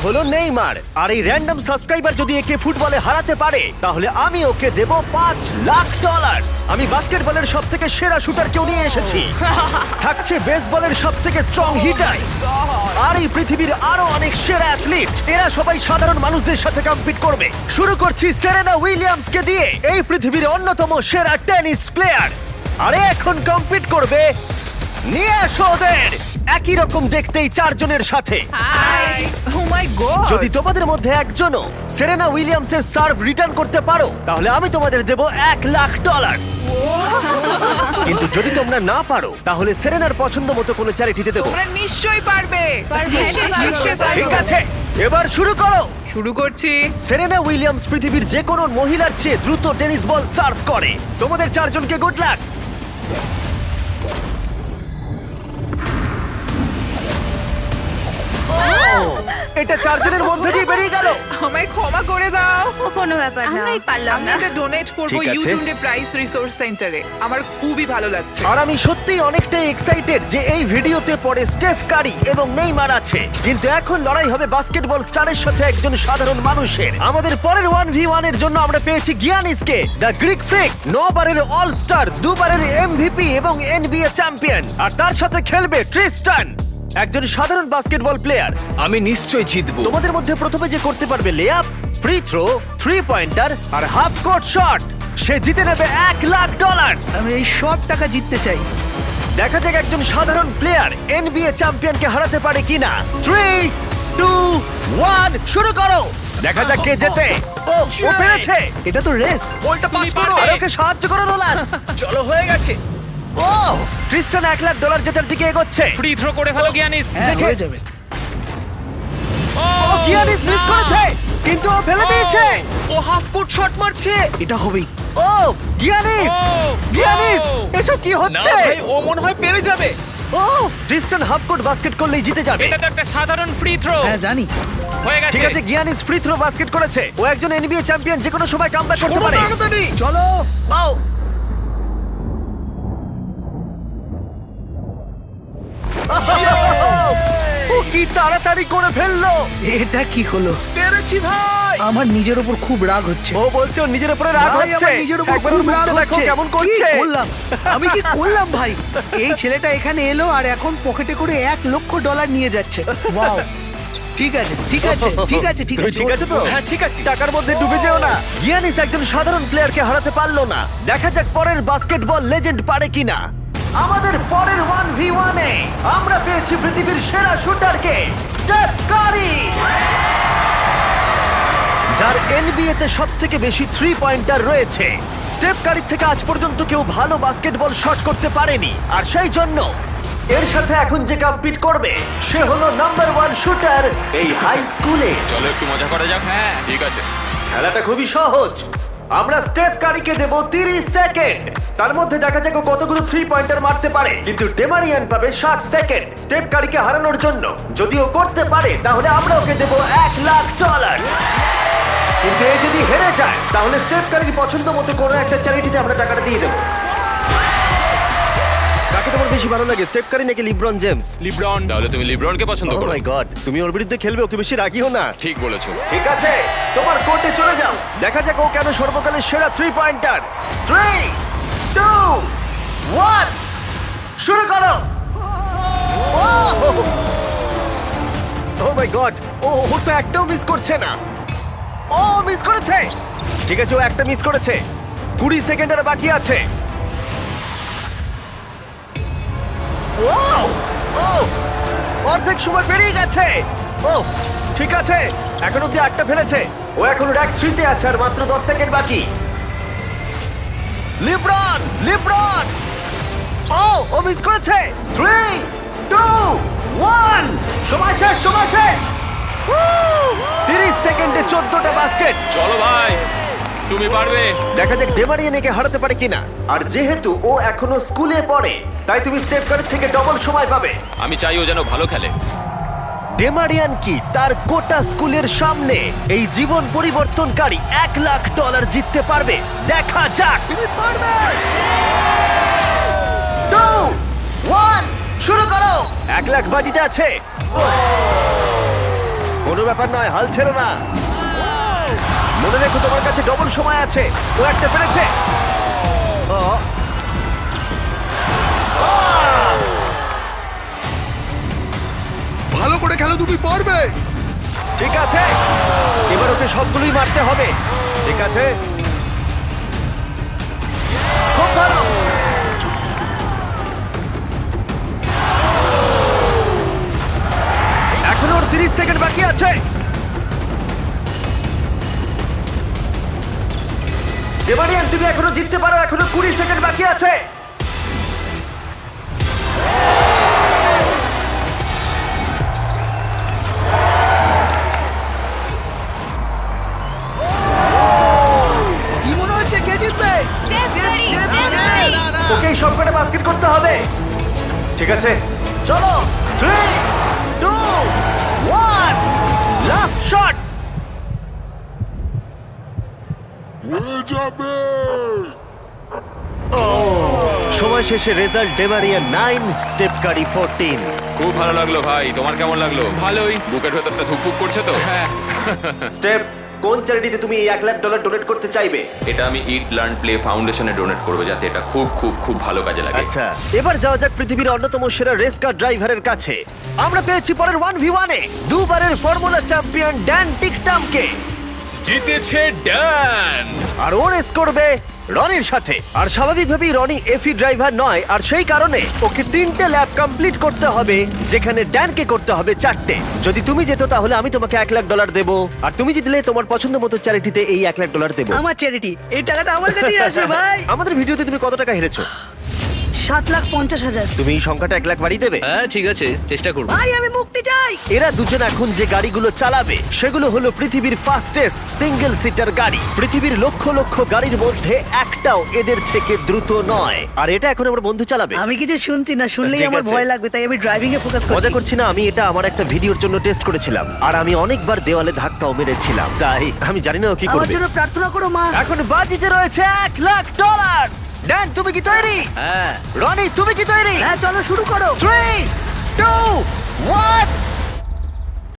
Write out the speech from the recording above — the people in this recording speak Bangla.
হলো নেইমার, আর এই র্যান্ডম সাবস্ক্রাইবার যদি একে ফুটবলে হারাতে পারে তাহলে আমি ওকে দেব $5,00,000। আমি বাস্কেটবলের সব থেকে সেরা শুটার কেউ নিয়ে এসেছি, থাকছে বেসবলের সব থেকে স্ট্রং হিটার, আর এই পৃথিবীর আরো অনেক সেরা অ্যাথলিট। এরা সবাই সাধারণ মানুষদের সাথে কম্পিট করবে। শুরু করছি সেরেনা উইলিয়ামসকে দিয়ে, এই পৃথিবীর অন্যতম সেরা টেনিস প্লেয়ার। আর এ এখন কম্পিট করবে, নিয়ে আসো ওদের একই রকম দেখতেই চারজনের সাথে। হাই ও মাই গড যদি তোমাদের মধ্যে একজনও সেরেনা উইলিয়ামসের সার্ভ রিটার্ন করতে পারো তাহলে আমি তোমাদের দেব $1,00,000। কিন্তু যদি তোমরা না পারো তাহলে সেরেনার পছন্দ মতো কোনো চ্যারিটিতে দেবো। তোমরা নিশ্চয়ই পারবে নিশ্চয়ই পারবো। ঠিক আছে, এবার শুরু করো। শুরু করছি। সেরেনা উইলিয়ামস পৃথিবীর যে কোনো মহিলার চেয়ে দ্রুত টেনিস বল সার্ভ করে। তোমাদের চারজনকে গুড লাক। এটা চারজনের মধ্যে দিয়ে বেরিয়ে গেল। আমায় ক্ষমা করে দাও। ও কোনো ব্যাপার না, আমরাই পারলাম আমি না। এটা ডোনেট করব ঠিক আছে। ইউটিউবে প্রাইস রিসোর্স সেন্টারে। আমার খুবই ভালো লাগছে। আর আমি সত্যিই অনেকটাই এক্সাইটেড যে এই ভিডিওতে পরে স্টেফ কারি এবং নেইমার আছে, কিন্তু এখন লড়াই হবে বাস্কেটবল স্টারের সাথে একজন সাধারণ মানুষের। আমাদের পরের 1v1 এর জন্য আমরা পেয়েছি গিয়ানিসকে, দ্য গ্রিক ফ্রিক, 9 বারের অল স্টার, 2 বারের এমভিপি এবং NBA চ্যাম্পিয়ন। আর তার সাথে খেলবে ট্রিস্টান, একজন সাধারণ বাস্কেটবল প্লেয়ার। আমি নিশ্চয়ই জিতবো। তোমাদের মধ্যে প্রথমে যে করতে পারবে লেআপ, ফ্রি থ্রো, 3 পয়েন্টার আর হাফ কোর্ট শট, সে জিতে নেবে $1,00,000। আমি এই সব টাকা জিততে চাই। দেখা যাক একজন সাধারণ প্লেয়ার NBA চ্যাম্পিয়নকে হারাতে পারে কিনা। 3, 2, 1 শুরু করো। দেখা যাক কে জেতে। ও পেরেছে। এটা তো রেস। বলটা পাস করো। আর ওকে সাহায্য করো নোলান। চলো, হয়ে গেছে। ও ট্রিস্টান $1,00,000 জেতার দিকে এগোচ্ছে। ফ্রি থ্রো করে ফেলো গিয়ানিস। হ্যাঁ, দেখে- হয়ে যাবে। ও গিয়ানিস মিস করেছে, কিন্তু ও ফেলে দিয়েছে। ও হাফ কোর্ট শট মারছে। এটা হবেই। ও গিয়ানিস, গিয়ানিস এসব কি না হচ্ছে? ভাই, ও মনে হয় পেরে যাবে। ও ট্রিস্টান হাফ কোর্ট বাস্কেট করলেই জিতে যাবে। এটা তো একটা সাধারণ ফ্রি থ্রো। হ্যাঁ জানি। হয়ে গেছে। ঠিক আছে, গিয়ানিস ফ্রি থ্রো বাস্কেট করেছে। ও একজন NBA চ্যাম্পিয়ন, যে কোনো সময় কামব্যাক করতে পারে। তাড়াতাড়ি। চলো। ও ও কি তাড়াতাড়ি করে ফেললো। এটা কি হলো? পেরেছি ভাই। আমার নিজের উপর খুব রাগ হচ্ছে। ও বলছে ওর নিজের উপরে রাগ ভাই, হচ্ছে। আমার নিজের উপর একবার খুব ওর রাগ মুখটা দেখো হচ্ছে। কেমন কি করছে। করলাম? আমি কি করলাম ভাই? এই ছেলেটা এখানে এলো আর এখন পকেটে করে $1,00,000 নিয়ে যাচ্ছে। ওয়াও। ঠিক আছে, ঠিক আছে, ঠিক আছে, ঠিক তুমি আছে। ঠিক আছে তো? হ্যাঁ, ঠিক আছে। টাকার মধ্যে ডুবে যেও না। গিয়ানিস একজন সাধারণ প্লেয়ারকে হারাতে পারলো না। দেখা যাক পরের বাস্কেটবল লেজেন্ড পারে কিনা। আমাদের পরের 1v1 এ আমরা পেয়েছি পৃথিবীর সেরা শুটারকে, স্টেফ কারি, যার NBA তে সবথেকে বেশি 3 পয়েন্টার রয়েছে। স্টেফ কারির থেকে আজ পর্যন্ত কেউ ভালো বাস্কেটবল শট করতে পারেনি, আর সেই জন্য এর সাথে এখন যে কম্পিট করবে সে হলো নাম্বার 1 শুটার এই হাই স্কুলে। চলো একটু মজা করা যাক। হ্যাঁ ঠিক আছে। খেলাটা খুবই সহজ। আমরা স্টেফ কারিকে দেব 30 সেকেন্ড। তার মধ্যে দেখা যাক ও কতগুলো 3 পয়েন্টার মারতে পারে। কিন্তু ডেমারিয়ান পাবে 60 সেকেন্ড স্টেফ কারিকে হারানোর জন্য। যদি ও করতে পারে তাহলে আমরা ওকে দেব $1,00,000। কিন্তু এ যদি হেরে যায় তাহলে স্টেফ কারির পছন্দ মতো কোনো একটা চ্যারিটিতে আমরা টাকাটা দিয়ে দেবো। কাকে তোমার বেশি ভালো লাগে, স্টেফ কারি নাকি লিব্রন জেমস? লিব্রন। তাহলে তুমি লিব্রনকে পছন্দ ও করো। মাই গড, তুমি ওর বিরুদ্ধে খেলবে, ওকে বেশি রাগিও না। ঠিক বলেছো। ঠিক আছে, তোমার কোর্টে চলে যাও। দেখা যাক ও কেন সর্বকালের সেরা 3 পয়েন্টার। 3, 2, 1 শুরু করো। ও মাই গড, ও তো একটাও মিস করছে না। ও মিস করেছে। ঠিক আছে, ও একটা মিস করেছে। 20 সেকেন্ড আর বাকি আছে। ও ও অর্ধেক সময় পেরিয়ে গেছে। ও ঠিক আছে, এখন অব্দি 8টা ফেলেছে। ও এখন র্যাঙ্ক 3 তে আছে আর মাত্র 10 সেকেন্ড বাকি। লিব্রন, লিব্রন, ও মিস করেছে। 3, 2, 1 সময় শেষ, সময় শেষ। 30 সেকেন্ডে 14টা বাস্কেট। চলো ভাই, তুমি পারবে। দেখা যাক ডেমারিয়ান একে হারাতে পারে কিনা। আর যেহেতু ও এখনো স্কুলে পড়ে তাই তুমি স্টেপ কারের থেকে ডবল সময় পাবে। আমি চাই ও যেন ভালো খেলে। ডেমারিয়ান কি তার গোটা স্কুলের সামনে এই জীবন পরিবর্তনকারী $1,00,000 জিততে পারবে? দেখা যাক। তুমি পারবে। 2, 1 শুরু করো। $1,00,000 বাজিতে আছে। ও কোনো ব্যাপার নয়, হাল ছেড়ো না। মনে রেখো তোমার কাছে ডবল সময় আছে। ও একটা পেরেছে। ও। ও! ভালো করে খেলো, তুমি পারবে। ঠিক আছে, এবার ওকে সবগুলোই মারতে হবে। ঠিক আছে, খুব ভালো। এখন ওর 30 সেকেন্ড বাকি আছে। ডেমারিয়ান, তুমি এখনো জিততে পারো, এখনো 20 সেকেন্ড বাকি আছে। কি মনে হচ্ছে কে জিতবে? ওকে সবকটা বাস্কেট করতে হবে। ঠিক আছে, চলো। 3, 2, 1, লাস্ট শট। সময় শেষে রেজাল্ট ডেমারিয়া 9, স্টেপ কারি 14। খুব ভালো লাগলো ভাই, তোমার কেমন লাগলো? ভালোই। বুকের ভেতরটা ধুকপুক করছে তো? হ্যাঁ। স্টেপ, কোন চ্যারিটিতে তুমি এই $1,00,000 ডোনেট করতে চাইবে? এটা আমি ইট লার্ন প্লে ফাউন্ডেশনে ডোনেট করবো, যাতে এটা খুব খুব খুব ভালো কাজে লাগে। আচ্ছা, এবার যাওয়া যাক পৃথিবীর অন্যতম সেরা রেস কার ড্রাইভারের কাছে। আমরা পেয়েছি পরের 1v1 এ দুবারের ফর্মুলা চ্যাম্পিয়ন ড্যান টিকটামকে। জিতেছে ড্যান। আর ও রেস করবে রনির সাথে। আর স্বাভাবিকভাবেই রনি এফি ড্রাইভার নয়, আর সেই কারণে ওকে 3টে ল্যাব কমপ্লিট করতে হবে, যেখানে ড্যানকে করতে হবে 4টে। যদি তুমি যেত তাহলে আমি তোমাকে $1,00,000 দেবো, আর তুমি জিতলে তোমার পছন্দ মতো চ্যারিটিতে এই $1,00,000 দেবো। আমার চ্যারিটি, এই টাকাটা আমার কাছেই আসবে ভাই। আমাদের ভিডিওতে তুমি কত টাকা হেরেছো? 7,50,000। তুমি এই সংখ্যাটা 1,00,000 বাড়িয়ে দেবে? হ্যাঁ ঠিক আছে, চেষ্টা করবো। ভাই আমি মুক্তি চাই। এরা দুজন এখন যে গাড়িগুলো চালাবে সেগুলো হলো পৃথিবীর ফাস্টেস্ট সিঙ্গেল সিটার গাড়ি। পৃথিবীর লক্ষ লক্ষ গাড়ির মধ্যে একটাও এদের থেকে দ্রুত নয়। আর এটা এখন আমার বন্ধু চালাবে। আমি কিছু শুনছি না, শুনলেই ঠিক আমার আছে। ভয় লাগবে, তাই আমি ড্রাইভিং এ ফোকাস মজা করছি। করছি না, আমি এটা আমার একটা ভিডিওর জন্য টেস্ট করেছিলাম, আর আমি অনেকবার দেওয়ালে ধাক্কাও মেরেছিলাম, তাই আমি জানি না ও কি আমার করবে। জন্য প্রার্থনা করো মা। এখন বাজিতে রয়েছে $1,00,000। ড্যান, তুমি কি তৈরি? হ্যাঁ। রনি, তুমি কি তৈরি? হ্যাঁ চলো শুরু করো। 3, 2, 1,